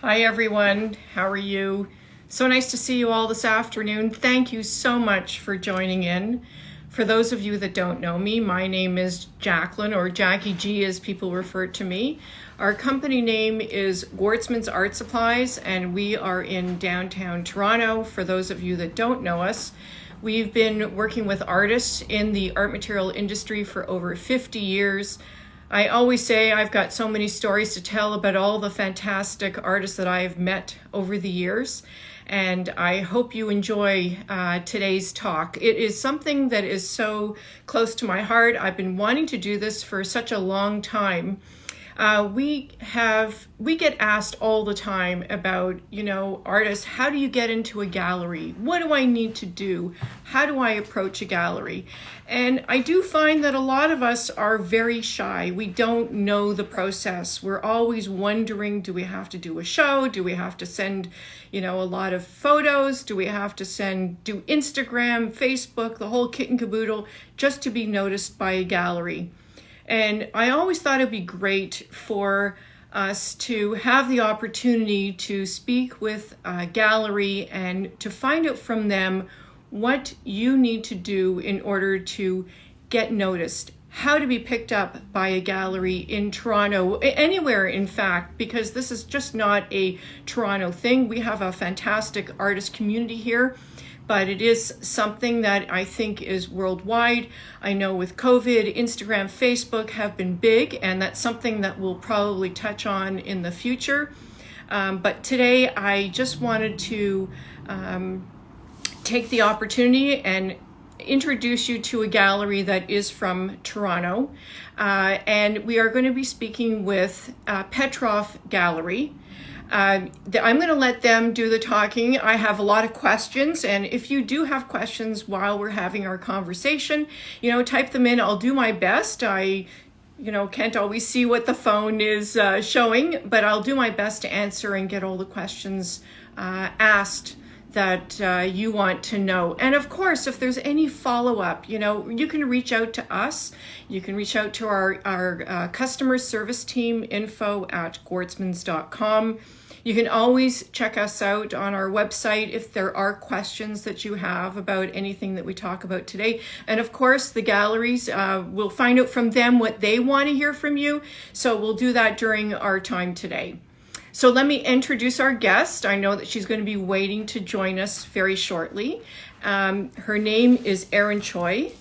Hi everyone, how are you? So nice to see you all this afternoon. Thank you so much for joining in. For those of you that don't know me, my name is Jacqueline, or Jackie G as people refer to me. Our company name is Gwartzman's Art Supplies, and we are in downtown Toronto. For those of you that don't know us, we've been working with artists in the art material industry for over 50 years. I always say I've got so many stories to tell about all the fantastic artists that I've met over the years, and I hope you enjoy today's talk. It is something that is so close to my heart. I've been wanting to do this for such a long time. We get asked all the time about, artists, how do you get into a gallery? What do I need to do? How do I approach a gallery? And I do find that a lot of us are very shy. We don't know the process. We're always wondering, do we have to do a show? Do we have to send, a lot of photos? Do we have to do Instagram, Facebook, the whole kit and caboodle just to be noticed by a gallery? And I always thought it'd be great for us to have the opportunity to speak with a gallery and to find out from them what you need to do in order to get noticed, how to be picked up by a gallery in Toronto, anywhere in fact, because this is just not a Toronto thing. We have a fantastic artist community here, but it is something that I think is worldwide. I know with COVID, Instagram, Facebook have been big, and that's something that we'll probably touch on in the future. But today I just wanted to take the opportunity and introduce you to a gallery that is from Toronto. And we are going to be speaking with Petroff Gallery. I'm going to let them do the talking. I have a lot of questions, and if you do have questions while we're having our conversation, type them in. I'll do my best. I can't always see what the phone is showing, but I'll do my best to answer and get all the questions asked that you want to know. And of course, if there's any follow-up, you can reach out to us. You can reach out to our customer service team, info@gwartzmans.com. You can always check us out on our website if there are questions that you have about anything that we talk about today. And of course, the galleries, we'll find out from them what they want to hear from you. So we'll do that during our time today. So let me introduce our guest. I know that she's going to be waiting to join us very shortly. Her name is Erin Choi.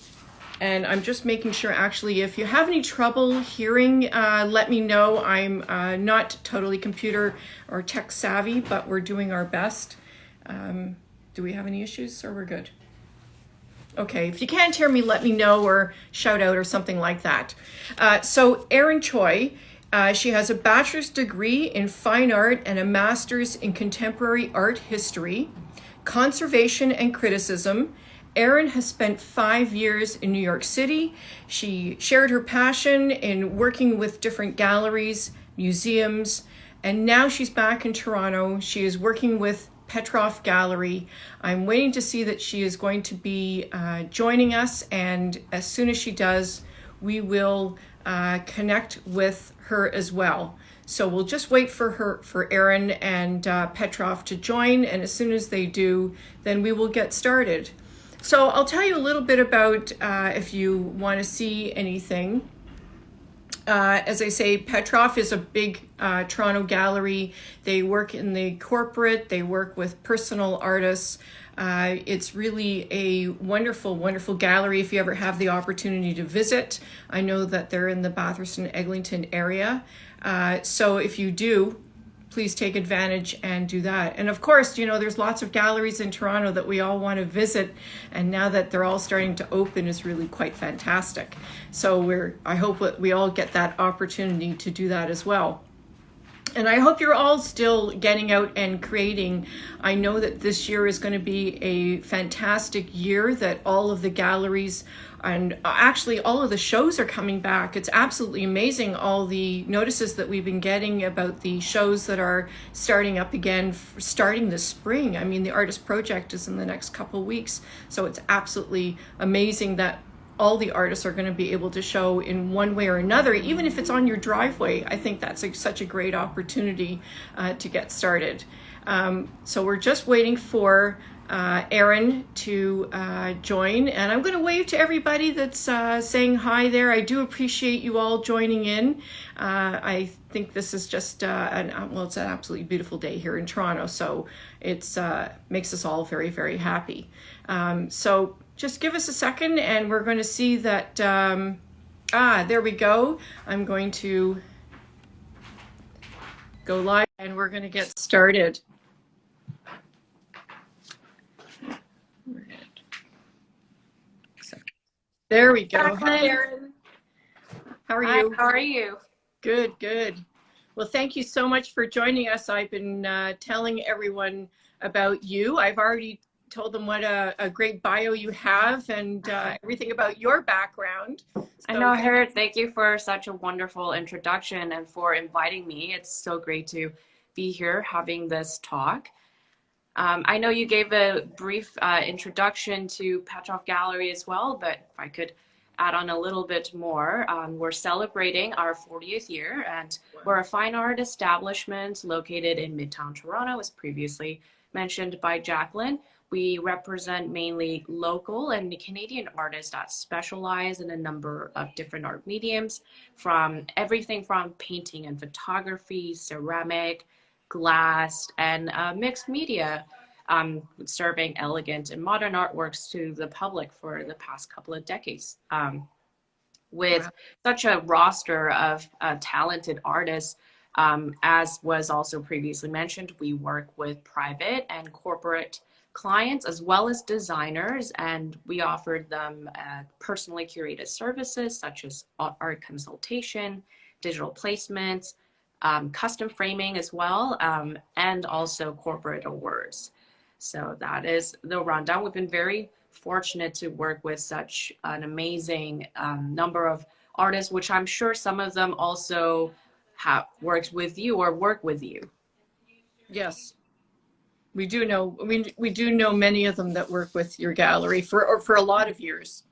And I'm just making sure, actually, if you have any trouble hearing, let me know. I'm not totally computer or tech savvy, but we're doing our best. Do we have any issues, or we're good? Okay, if you can't hear me, let me know or shout out or something like that. So Erin Choi, she has a bachelor's degree in fine art and a master's in contemporary art history, conservation and criticism. Erin has spent 5 years in New York City. She shared her passion in working with different galleries, museums, and now she's back in Toronto. She is working with Petroff Gallery. I'm waiting to see that she is going to be joining us, and as soon as she does, we will connect with her as well. So we'll just wait for Erin and Petroff to join, and as soon as they do, then we will get started. So I'll tell you a little bit about if you want to see anything. As I say, Petroff is a big Toronto gallery. They work in the corporate, they work with personal artists. It's really a wonderful, wonderful gallery if you ever have the opportunity to visit. I know that they're in the Bathurst-Eglinton area. So if you do, please take advantage and do that. And of course, there's lots of galleries in Toronto that we all want to visit. And now that they're all starting to open is really quite fantastic. So I hope that we all get that opportunity to do that as well. And I hope you're all still getting out and creating. I know that this year is going to be a fantastic year, that all of the galleries and actually all of the shows are coming back. It's absolutely amazing, all the notices that we've been getting about the shows that are starting up again, starting this spring. I mean, the Artist Project is in the next couple of weeks. So it's absolutely amazing that all the artists are going to be able to show in one way or another, even if it's on your driveway. I think that's such a great opportunity to get started. So we're just waiting for Erin to join, and I'm going to wave to everybody that's saying hi there. I do appreciate you all joining in. I think this is just well, it's an absolutely beautiful day here in Toronto, so it's makes us all very, very happy. So just give us a second, and we're going to see that. There we go. I'm going to go live, and we're going to get started. There we go. Hi, Erin. How are you? How are you? Good, good. Well, thank you so much for joining us. I've been telling everyone about you. I've already told them what a great bio you have and everything about your background. So, I know, Her. Thank you for such a wonderful introduction and for inviting me. It's so great to be here having this talk. I know you gave a brief introduction to Petroff Gallery as well, but if I could add on a little bit more, we're celebrating our 40th year, and we're a fine art establishment located in Midtown Toronto, as previously mentioned by Jacqueline. We represent mainly local and Canadian artists that specialize in a number of different art mediums, from everything from painting and photography, ceramic, glass, and mixed media, serving elegant and modern artworks to the public for the past couple of decades. With such a roster of talented artists, as was also previously mentioned, we work with private and corporate clients as well as designers, and we offered them personally curated services such as art consultation, digital placements, custom framing as well, and also corporate awards. So that is the rundown. We've been very fortunate to work with such an amazing number of artists, which I'm sure some of them also have worked with you or work with you. Yes. We do know we do know many of them that work with your gallery for a lot of years.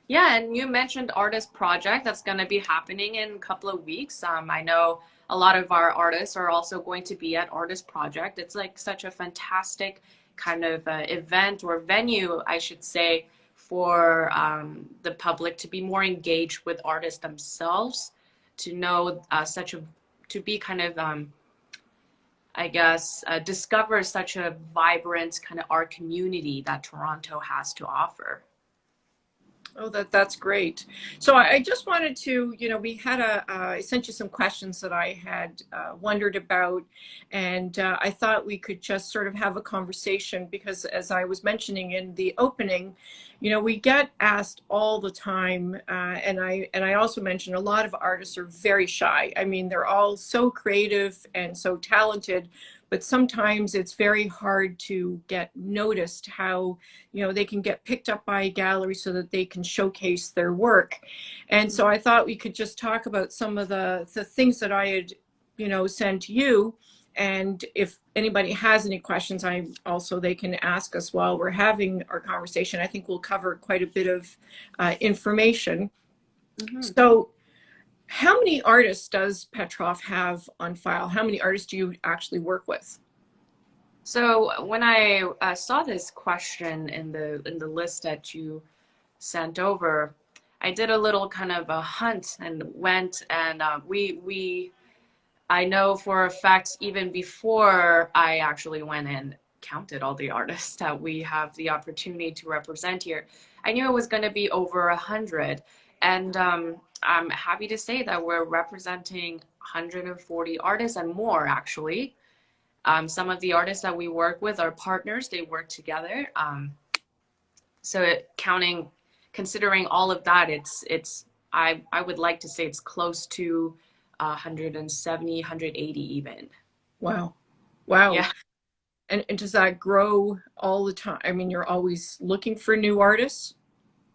Yeah, and you mentioned Artist Project. That's going to be happening in a couple of weeks. I know a lot of our artists are also going to be at Artist Project. It's like such a fantastic kind of event or venue, I should say, for the public to be more engaged with artists themselves, to know to be kind of I guess, discover such a vibrant kind of art community that Toronto has to offer. Oh, that's great. So I just wanted to, we had I sent you some questions that I had wondered about, and I thought we could just sort of have a conversation because, as I was mentioning in the opening, we get asked all the time, and I also mentioned a lot of artists are very shy. I mean, they're all so creative and so talented, but sometimes it's very hard to get noticed how, they can get picked up by a gallery so that they can showcase their work. And so I thought we could just talk about some of the things that I had, sent you. And if anybody has any questions, they can ask us while we're having our conversation. I think we'll cover quite a bit of information. Mm-hmm. So how many artists does Petroff have on file? How many artists do you actually work with? So when I saw this question in the list that you sent over, I did a little kind of a hunt and went and I know for a fact, even before I actually went and counted all the artists that we have the opportunity to represent here, I knew it was going to be over 100. And I'm happy to say that we're representing 140 artists and more, actually. Some of the artists that we work with are partners. They work together. Considering all of that, I would like to say it's close to 170, 180 even. Wow. Yeah. And does that grow all the time? I mean, you're always looking for new artists?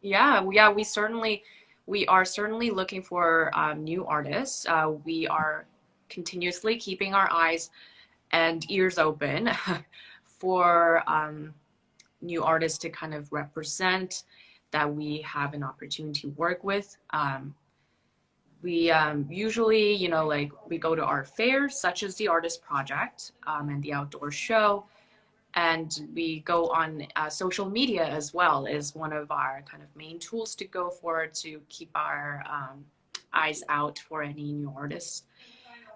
Yeah, we are certainly looking for new artists. We are continuously keeping our eyes and ears open for new artists to kind of represent that we have an opportunity to work with. We usually, like we go to art fairs such as the Artist Project and the Outdoor Show, and we go on social media as well is one of our kind of main tools to go for to keep our eyes out for any new artists.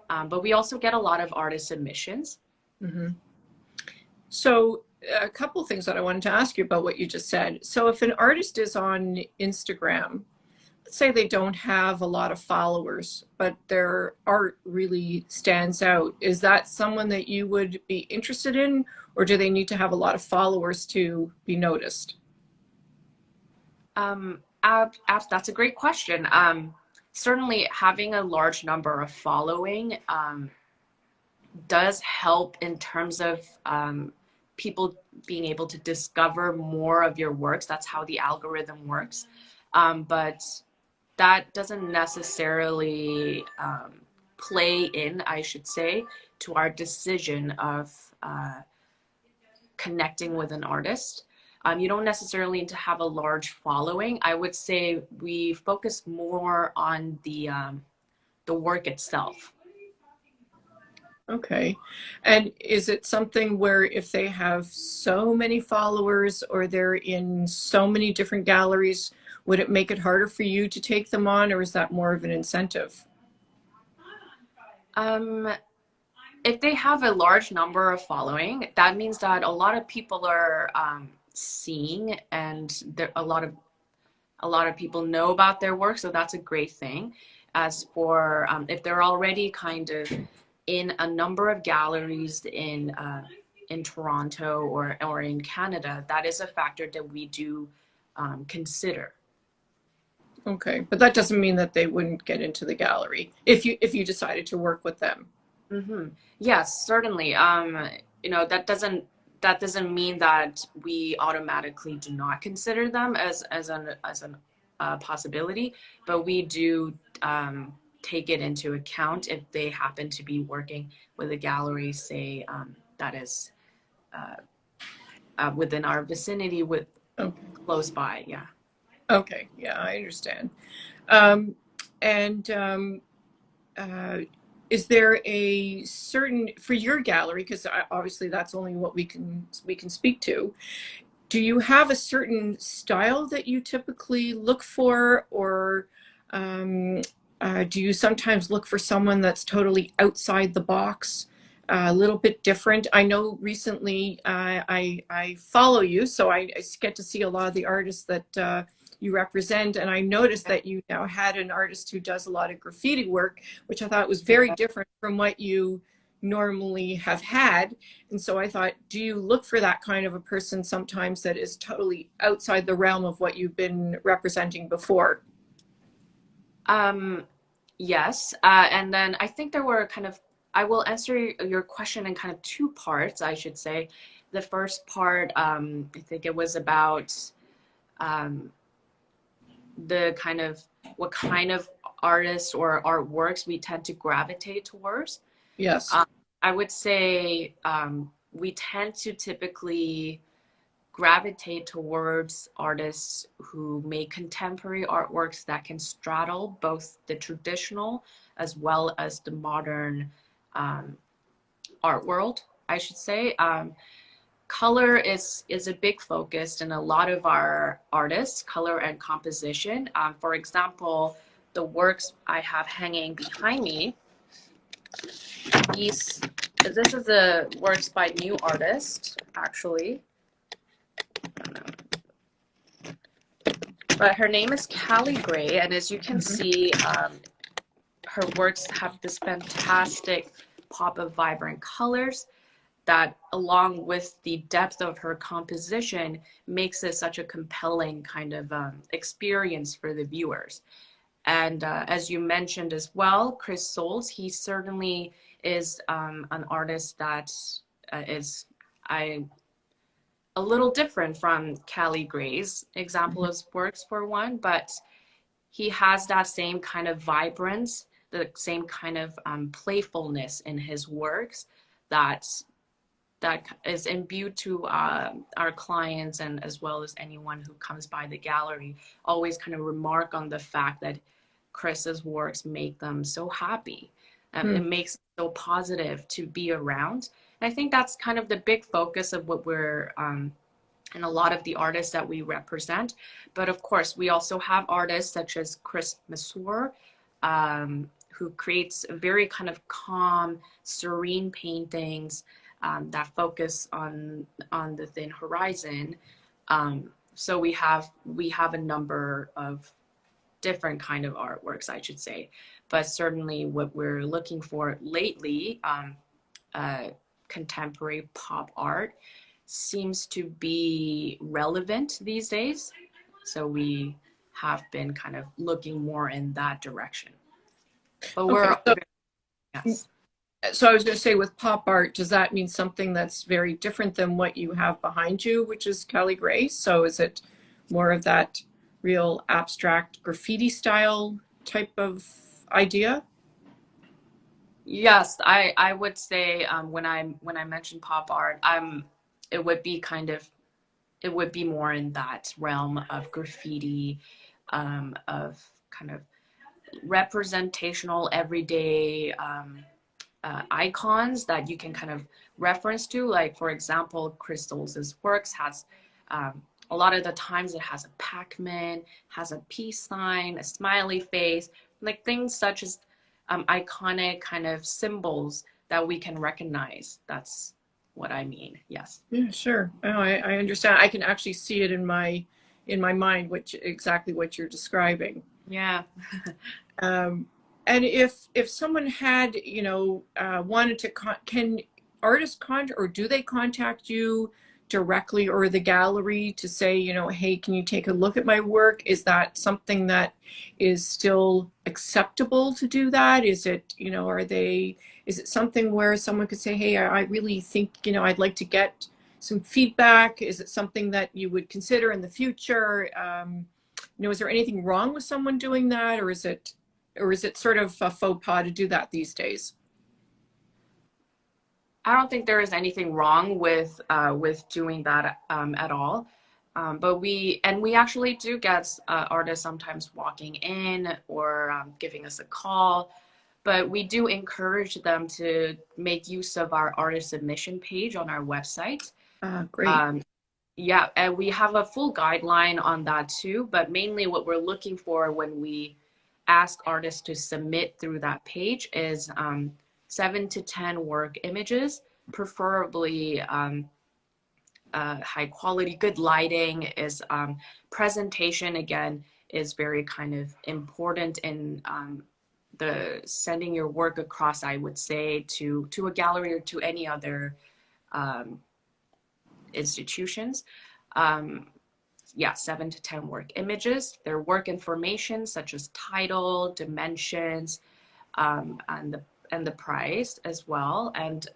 But we also get a lot of artist submissions. Mm-hmm. So a couple things that I wanted to ask you about what you just said. So if an artist is on Instagram, let's say they don't have a lot of followers, but their art really stands out, is that someone that you would be interested in, or do they need to have a lot of followers to be noticed? That's a great question. Certainly having a large number of following does help in terms of people being able to discover more of your works. That's how the algorithm works. But that doesn't necessarily play in, I should say, to our decision of connecting with an artist. You don't necessarily need to have a large following. I would say we focus more on the work itself. Okay. And is it something where if they have so many followers or they're in so many different galleries, would it make it harder for you to take them on, or is that more of an incentive? If they have a large number of following, that means that a lot of people are seeing, and there a lot of people know about their work, so that's a great thing. As for if they're already kind of in a number of galleries in Toronto or in Canada, that is a factor that we do consider. Okay, but that doesn't mean that they wouldn't get into the gallery if you decided to work with them. Mm-hmm. Yes, certainly. That doesn't mean that we automatically do not consider them as an possibility, but we do take it into account if they happen to be working with a gallery, say that is within our vicinity, with Okay. close by. Yeah. Okay, yeah, I understand. Um, and is there a certain, for your gallery, because obviously that's only what we can speak to, do you have a certain style that you typically look for, or do you sometimes look for someone that's totally outside the box, a little bit different? I know recently I follow you, so I get to see a lot of the artists that you represent, and I noticed that you now had an artist who does a lot of graffiti work, which I thought was very different from what you normally have had. And so I thought, do you look for that kind of a person sometimes that is totally outside the realm of what you've been representing before? Yes. And then I think there were I will answer your question in kind of two parts, I should say. The first part, I think it was about the kind of what kind of artists or artworks we tend to gravitate towards. Yes. I would say we tend to typically gravitate towards artists who make contemporary artworks that can straddle both the traditional as well as the modern art world, I should say. Color is a big focus in a lot of our artists, color and composition. For example, the works I have hanging behind me, this is the works by new artist, actually. But her name is Cali Gray, and as you can see, her works have this fantastic pop of vibrant colors that, along with the depth of her composition, makes it such a compelling kind of experience for the viewers. And as you mentioned as well, Chris Soules, he certainly is an artist that is a little different from Cali Gray's example of works, for one, but he has that same kind of vibrance, the same kind of playfulness in his works that that is imbued to our clients, and as well as anyone who comes by the gallery, always kind of remark on the fact that Chris's works make them so happy. It makes it so positive to be around. And I think that's kind of the big focus of what we're and a lot of the artists that we represent. But of course, we also have artists such as Chris Masur, who creates very kind of calm, serene paintings that focus on the thin horizon. So we have a number of different kind of artworks, I should say. But certainly what we're looking for lately, contemporary pop art seems to be relevant these days. So we have been kind of looking more in that direction. But we're, Okay, yes. so I was going to say, with pop art, does that mean something that's very different than what you have behind you, which is Cali Gray? So is it more of that real abstract graffiti style type of idea? Yes, I would say when I mention pop art, it would be it would be more in that realm of graffiti, of kind of representational everyday icons that you can kind of reference to. Like, for example, Crystal's works has a lot of the times it has a Pac-Man, has a peace sign, a smiley face, like things such as iconic kind of symbols that we can recognize. That's what I mean. Yes. Yeah, sure. Oh, I understand. I can actually see it in my mind, which exactly what you're describing. Yeah. And if someone had, wanted to can artists or do they contact you directly, or the gallery, to say, hey, can you take a look at my work? Is that something that is still acceptable to do that? Is it, is it something where someone could say, hey, I really think, I'd like to get some feedback? Is it something that you would consider in the future? Is there anything wrong with someone doing that, or is it sort of a faux pas to do that these days? I don't think there is anything wrong with doing that at all. But we actually do get artists sometimes walking in or giving us a call. But we do encourage them to make use of our artist submission page on our website. Great. Yeah, and we have a full guideline on that too. But mainly what we're looking for when we ask artists to submit through that page is 7 to 10 work images, preferably high quality, good lighting. Is presentation, again, is very kind of important in the sending your work across, I would say, to a gallery or to any other institutions. Yeah, 7 to 10 work images. Their work information such as title, dimensions, and the price as well, and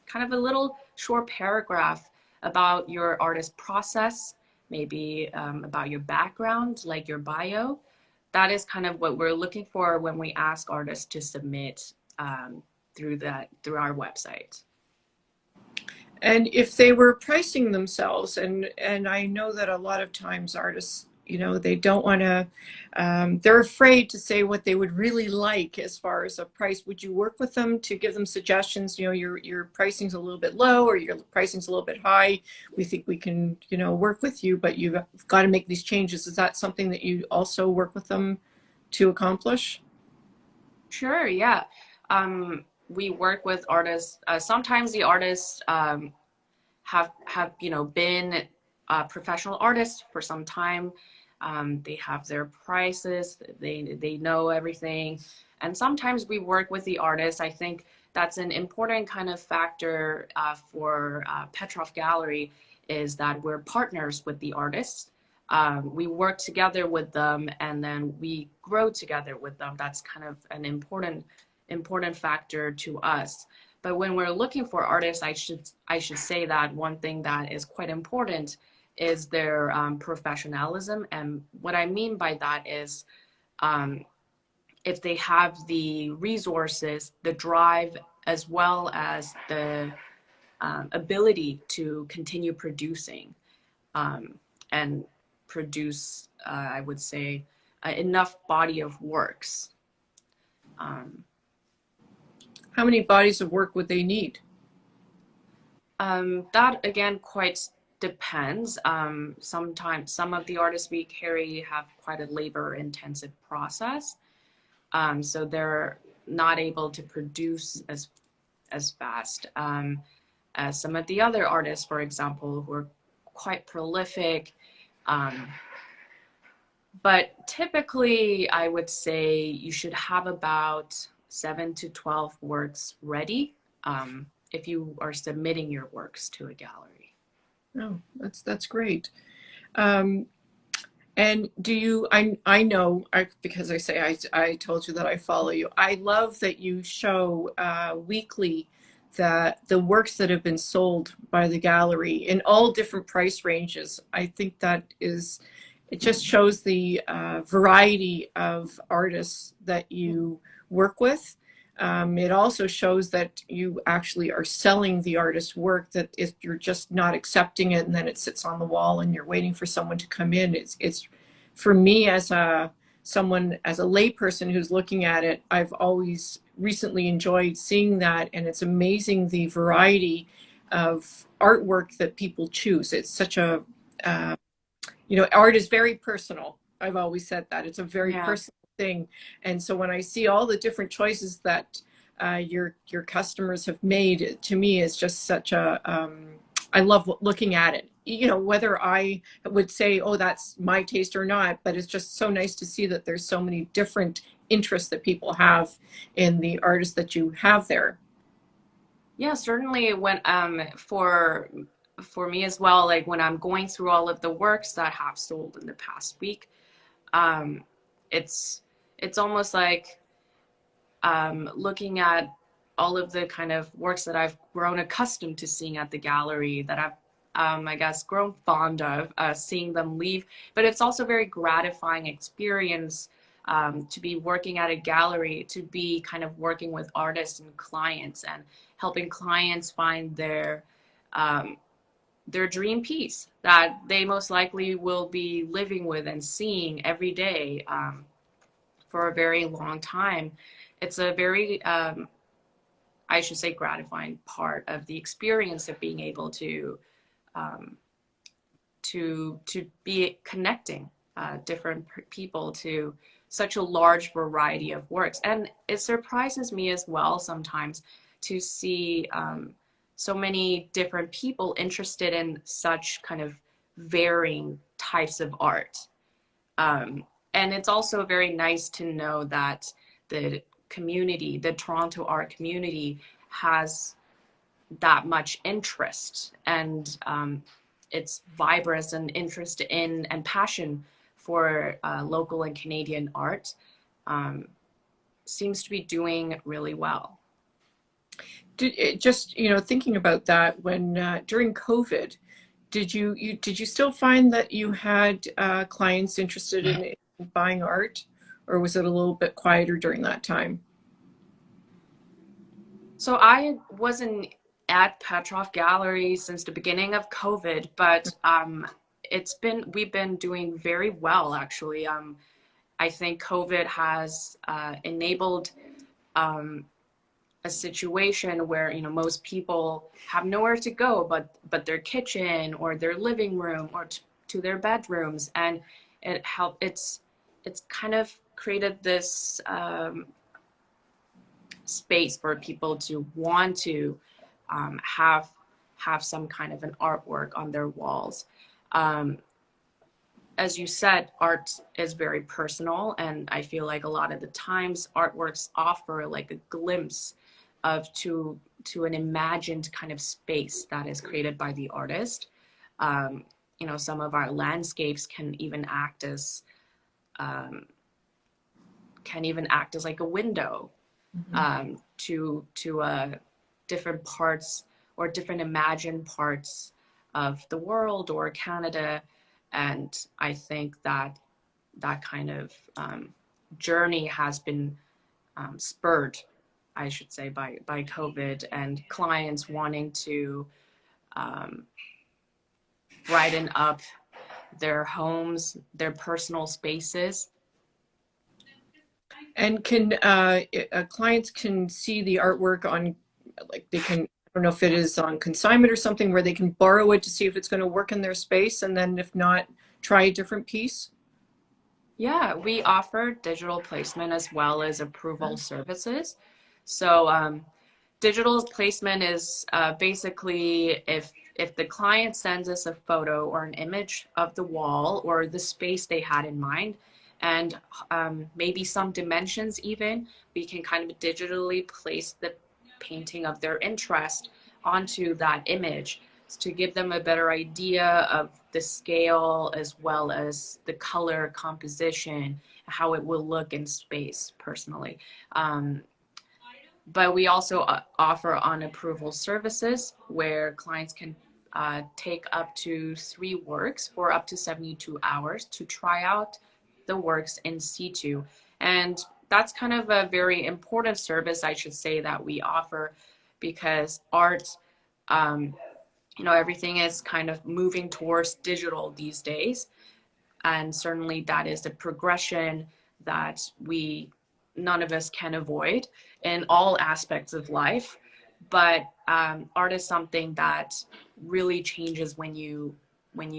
kind of a little short paragraph about your artist process, maybe about your background, like your bio. That is kind of what we're looking for when we ask artists to submit through our website. And if they were pricing themselves, and I know that a lot of times artists, they don't want to, they're afraid to say what they would really like as far as a price. Would you work with them to give them suggestions? Your pricing's a little bit low, or your pricing's a little bit high. We think we can, work with you, but you've got to make these changes. Is that something that you also work with them to accomplish? Sure, yeah. We work with artists. Sometimes the artists have been professional artists for some time. They have their prices. They know everything, and sometimes we work with the artists. I think that's an important kind of factor for Petroff Gallery, is that we're partners with the artists. We work together with them, and then we grow together with them. That's kind of an important factor to us. But when we're looking for artists, I should say that one thing that is quite important is their professionalism. And what I mean by that is if they have the resources, the drive, as well as the ability to continue producing and produce, I would say, enough body of works. How many bodies of work would they need? That again quite depends. Sometimes some of the artists we carry have quite a labor intensive process. So they're not able to produce as fast as some of the other artists, for example, who are quite prolific. But typically, I would say you should have about 7 to 12 works ready if you are submitting your works to a gallery. Oh, that's great. And do you, I know, because I told you that I follow you. I love that you show weekly that the works that have been sold by the gallery in all different price ranges. I think that is, it just shows the variety of artists that you work with. It also shows that you actually are selling the artist's work, that if you're just not accepting it and then it sits on the wall and you're waiting for someone to come in. It's for me as a layperson who's looking at it, I've always recently enjoyed seeing that, and it's amazing the variety of artwork that people choose. It's such a art is very personal. I've always said that it's a very personal thing. And so when I see all the different choices that your customers have made, to me is just such a I love looking at it. Whether I would say, oh, that's my taste or not, but it's just so nice to see that there's so many different interests that people have in the artists that you have there. Yeah, certainly when for me as well, like when I'm going through all of the works that have sold in the past week, it's almost like looking at all of the kind of works that I've grown accustomed to seeing at the gallery, that I've I guess grown fond of seeing them leave. But it's also a very gratifying experience to be working at a gallery, to be kind of working with artists and clients and helping clients find their dream piece that they most likely will be living with and seeing every day for a very long time. It's a very, I should say, gratifying part of the experience of being able to be connecting different people to such a large variety of works. And it surprises me as well sometimes to see so many different people interested in such kind of varying types of art. And it's also very nice to know that the community, the Toronto art community, has that much interest and its vibrance and interest in and passion for local and Canadian art seems to be doing really well. Just thinking about that, when during COVID, did you still find that you had clients interested in buying art, or was it a little bit quieter during that time? So I wasn't at Petroff Gallery since the beginning of COVID, but we've been doing very well actually. I think COVID has enabled a situation where most people have nowhere to go but their kitchen or their living room or to their bedrooms, and it's kind of created this space for people to want to have some kind of an artwork on their walls. As you said, art is very personal, and I feel like a lot of the times artworks offer like a glimpse of to an imagined kind of space that is created by the artist. Some of our landscapes can even act as like a window to different parts or different imagined parts of the world or Canada. And I think that kind of journey has been spurred I should say, by COVID, and clients wanting to brighten up their homes, their personal spaces. And can clients can see the artwork on, like they can, I don't know if it is on consignment or something where they can borrow it to see if it's going to work in their space, and then if not, try a different piece? Yeah, we offer digital placement as well as approval services. So digital placement is basically if the client sends us a photo or an image of the wall or the space they had in mind, and maybe some dimensions even, we can kind of digitally place the painting of their interest onto that image to give them a better idea of the scale as well as the color composition, how it will look in space personally. But we also offer on approval services where clients can take up to 3 works for up to 72 hours to try out the works in situ. And that's kind of a very important service, I should say, that we offer because art, everything is kind of moving towards digital these days. And certainly that is a progression that none of us can avoid in all aspects of life. But art is something that really changes when you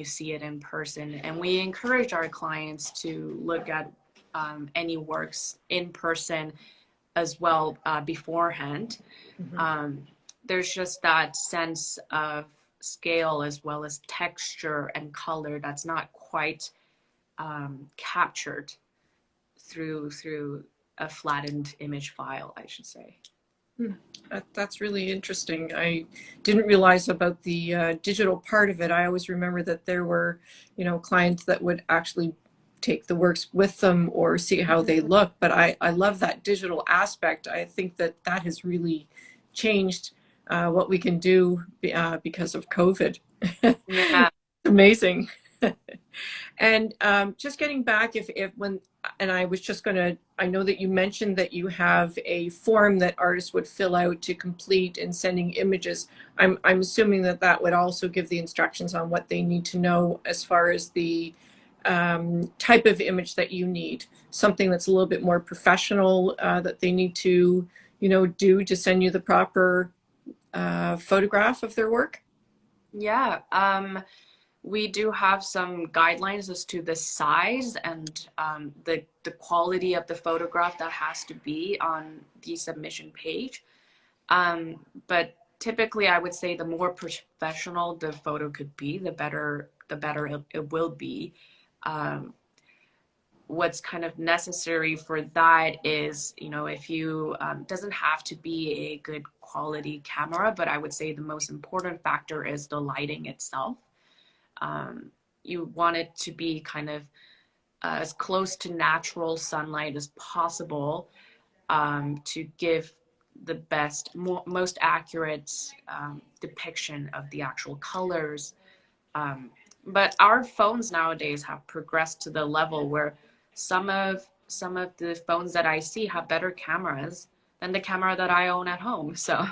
see it in person. And we encourage our clients to look at any works in person as well beforehand. Mm-hmm. There's just that sense of scale as well as texture and color that's not quite captured through a flattened image file, I should say. That's really interesting. I didn't realize about the digital part of it. I always remember that there were, clients that would actually take the works with them or see how they look. But I love that digital aspect. I think that that has really changed what we can do because of COVID. Yeah. Amazing. And just getting back, if when, and I was just going to, I know that you mentioned that you have a form that artists would fill out to complete and sending images. I'm assuming that that would also give the instructions on what they need to know as far as the type of image that you need, something that's a little bit more professional that they need to, do to send you the proper photograph of their work. Yeah. We do have some guidelines as to the size and the quality of the photograph that has to be on the submission page. But typically, I would say the more professional the photo could be, the better it will be. What's kind of necessary for that is, if you doesn't have to be a good quality camera, but I would say the most important factor is the lighting itself. You want it to be kind of as close to natural sunlight as possible to give the best, most accurate depiction of the actual colors. But our phones nowadays have progressed to the level where some of the phones that I see have better cameras than the camera that I own at home. So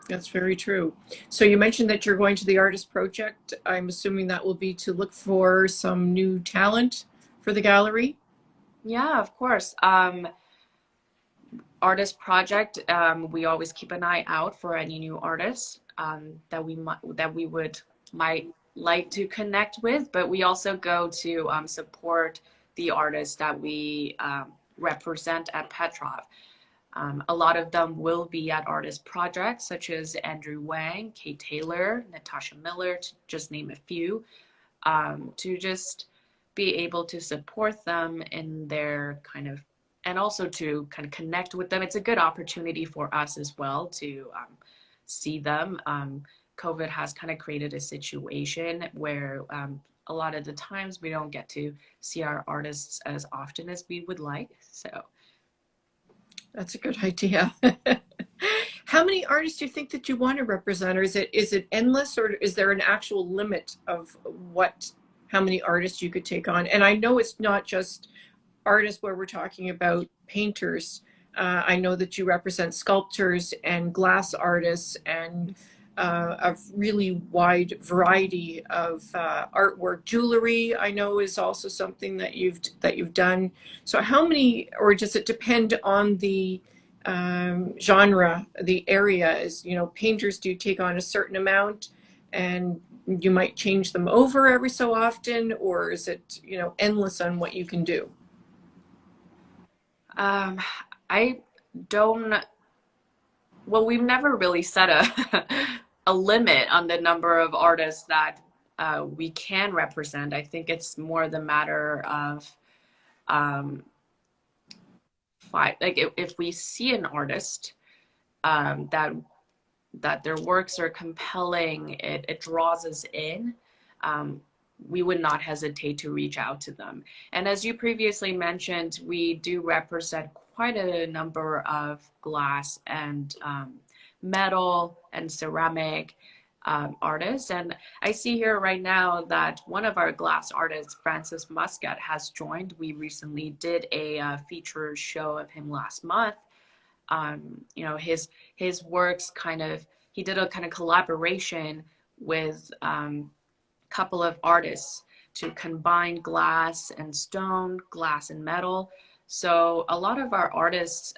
That's very true. So you mentioned that you're going to the artist project. I'm assuming that will be to look for some new talent for the gallery. yeah, of course. Artist project, we always keep an eye out for any new artists that we might like to connect with, but we also go to support the artists that we represent at Petroff. A lot of them will be at artist projects such as Andrew Wang, Kate Taylor, Natasha Miller, to just name a few, to just be able to support them in their kind of, and also to kind of connect with them. It's a good opportunity for us as well to see them. COVID has kind of created a situation where a lot of the times we don't get to see our artists as often as we would like. So That's a good idea. How many artists do you think that you want to represent, or is it endless, or is there an actual limit of how many artists you could take on? And I know it's not just artists where we're talking about painters. I know that you represent sculptors and glass artists and a really wide variety of artwork. Jewelry, I know, is also something that you've done. So how many, or does it depend on the genre, the area? Is, you know, painters, do you take on a certain amount and you might change them over every so often, or is it, you know, endless on what you can do? I don't, well, we've never really set a a limit on the number of artists that we can represent. I think it's more the matter of um, like if we see an artist that their works are compelling, it draws us in. Um, we would not hesitate to reach out to them. And as you previously mentioned, we do represent quite a number of glass and metal and ceramic artists. And I see here right now that one of our glass artists, Francis Muscat, has joined. We recently did a feature show of him last month. You know, his works kind of, he did a kind of collaboration with couple of artists to combine glass and stone, glass and metal. So a lot of our artists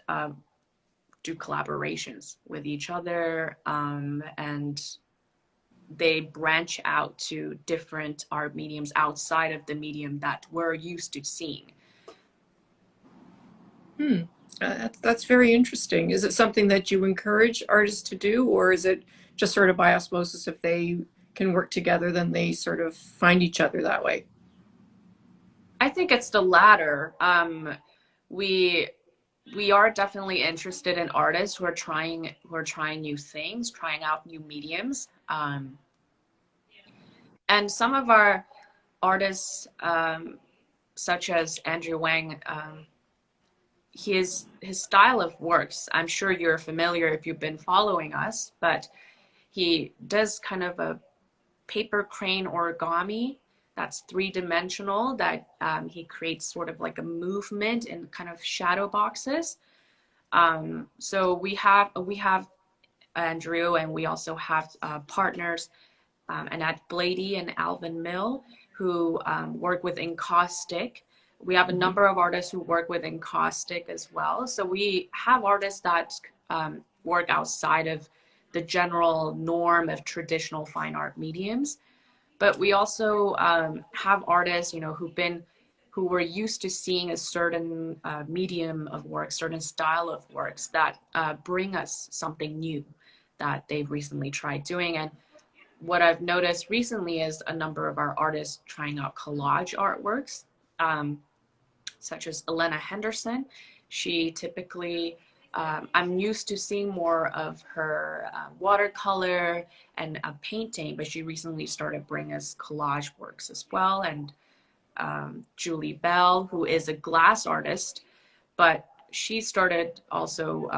do collaborations with each other, and they branch out to different art mediums outside of the medium that we're used to seeing. Hmm. That's very interesting. Is it something that you encourage artists to do, or is it just sort of by osmosis? If they can work together, then they sort of find each other that way? I think it's the latter. We we are definitely interested in artists who are trying new things, trying out new mediums. And some of our artists, such as Andrew Wang, his style of works, I'm sure you're familiar if you've been following us, but he does kind of a paper crane origami that's three-dimensional, that he creates sort of like a movement in kind of shadow boxes. So we have Andrew, and we also have partners, Annette Blady and Alvin Mill, who work with encaustic. We have a number of artists who work with encaustic as well. So we have artists that work outside of the general norm of traditional fine art mediums. But we also have artists, you know, who were used to seeing a certain medium of work, certain style of works that bring us something new that they've recently tried doing. And what I've noticed recently is a number of our artists trying out collage artworks, such as Elena Henderson. She typically, I'm used to seeing more of her watercolor and painting, but she recently started bringing us collage works as well. And Julie Bell, who is a glass artist, but she started also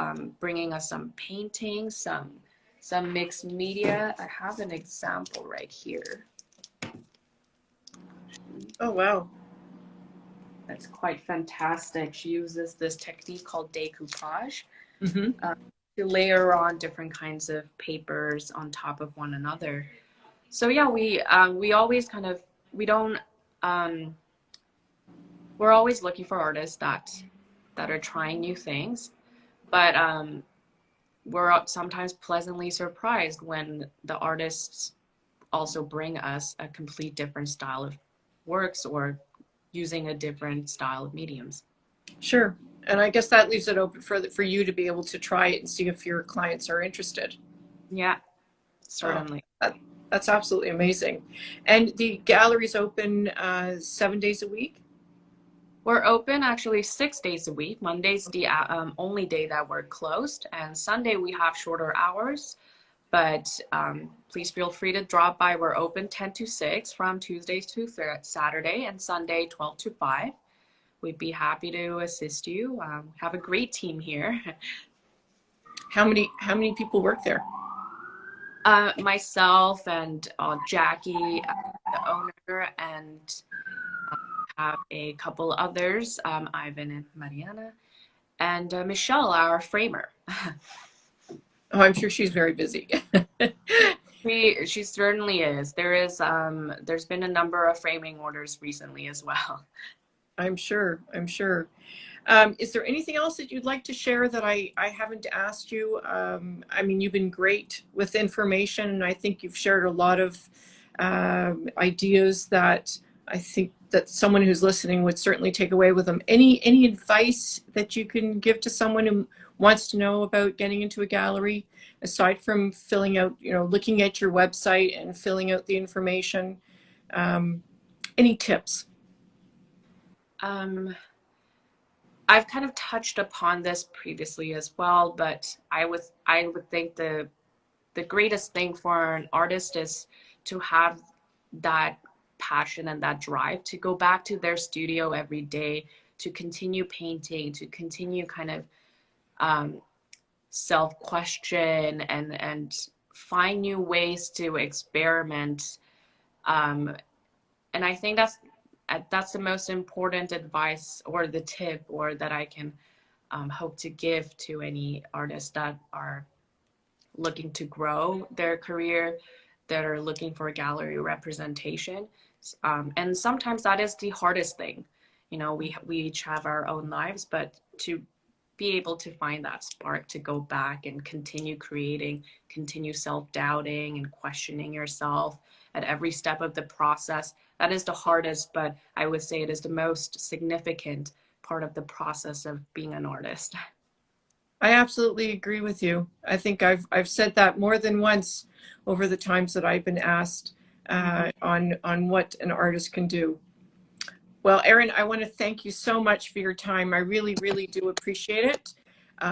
bringing us some paintings, some mixed media. I have an example right here. Oh, wow. That's quite fantastic. She uses this technique called decoupage Mm-hmm. to layer on different kinds of papers on top of one another. So yeah, we always kind of, we don't we're always looking for artists that are trying new things, but we're sometimes pleasantly surprised when the artists also bring us a complete different style of works or using a different style of mediums. Sure. And I guess that leaves it open for you to be able to try it and see if your clients are interested. Yeah, Oh, certainly. that's absolutely amazing. And the gallery's open 7 days a week? We're open actually 6 days a week. Monday's the only day that we're closed, and Sunday we have shorter hours. But please feel free to drop by. We're open 10 to 6 from Tuesday to Saturday, and Sunday 12 to 5. We'd be happy to assist you. Have a great team here. How many people work there? Myself and Jackie, the owner, and have a couple others, Ivan and Mariana. and Michelle, our framer. Oh, I'm sure she's very busy. She certainly is. There's been a number of framing orders recently as well. I'm sure. I'm sure. Is there anything else that you'd like to share that I haven't asked you? I mean, you've been great with information, and I think you've shared a lot of ideas that I think that someone who's listening would certainly take away with them. Any advice that you can give to someone who wants to know about getting into a gallery, aside from filling out, looking at your website and filling out the information? Any tips? Um, I've kind of touched upon this previously as well, but I would think the greatest thing for an artist is to have that passion and that drive to go back to their studio every day, to continue painting, to continue kind of um, self-question and find new ways to experiment. Um, and I think that's the most important advice or the tip or that I can hope to give to any artists that are looking to grow their career, that are looking for gallery representation. And sometimes that is the hardest thing. We each have our own lives, but to be able to find that spark to go back and continue creating, continue self-doubting and questioning yourself at every step of the process, that is the hardest, but I would say it is the most significant part of the process of being an artist. I absolutely agree with you. I think I've said that more than once over the times that I've been asked on what an artist can do. Well, Erin, I want to thank you so much for your time. I really, really do appreciate it.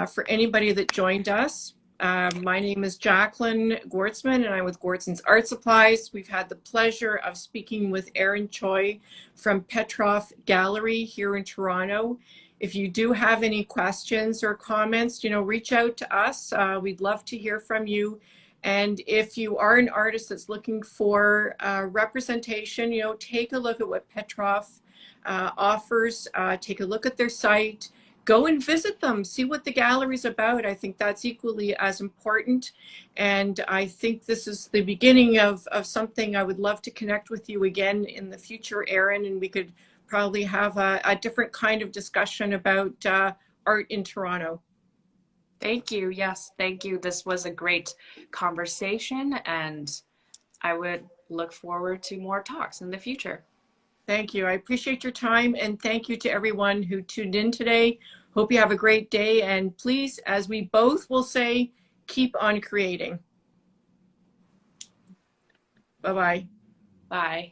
For anybody that joined us, my name is Jacqueline Gortzman, and I'm with Gortzman's Art Supplies. We've had the pleasure of speaking with Erin Choi from Petroff Gallery here in Toronto. If you do have any questions or comments, reach out to us. We'd love to hear from you. And if you are an artist that's looking for representation, take a look at what Petroff offers. Take a look at their site. Go and visit them, see what the gallery's about. I think that's equally as important. And I think this is the beginning of something. I would love to connect with you again in the future, Erin, and we could probably have a different kind of discussion about art in Toronto. Thank you. Yes, thank you. This was a great conversation, and I would look forward to more talks in the future. Thank you. I appreciate your time, and thank you to everyone who tuned in today. Hope you have a great day, and please, as we both will say, keep on creating. Bye-bye. Bye.